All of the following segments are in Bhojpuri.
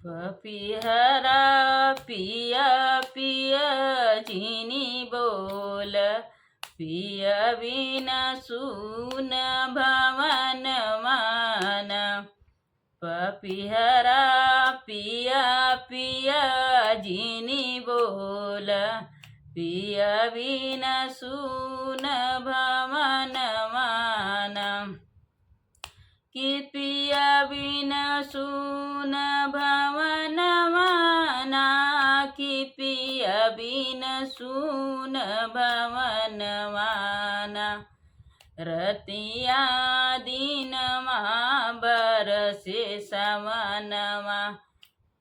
पपीहरा पिया पिया जीनी बोल पिया बिना सून भवन मान पपीहरा पिया पिया जीनी बोल पिया बिना सून भवन मान कि पिया बिना सून भवन माना कि पिया बिना सून भवन माना रतिया दिन बरसे समनमा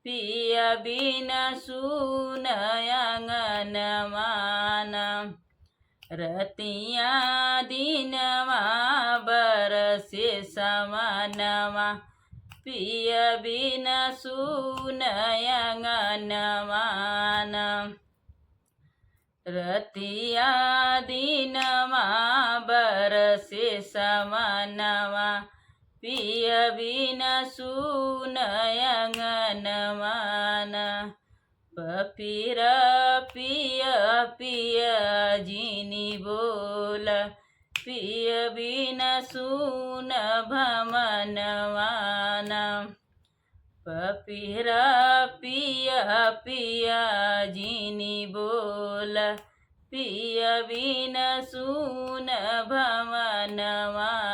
पिया बिना सून अंगन माना रतिया दिन बरसे समनमा पिया बिना सून अंगन माना रतिया दिन बरसे समनमा पिया बिना सून अंगन माना पपीरा पिया पिया जीनी बोल पिया बिना सून भवन माना पपीरा पिया पिया जीनी बोल पिया बिना सून भवन माना।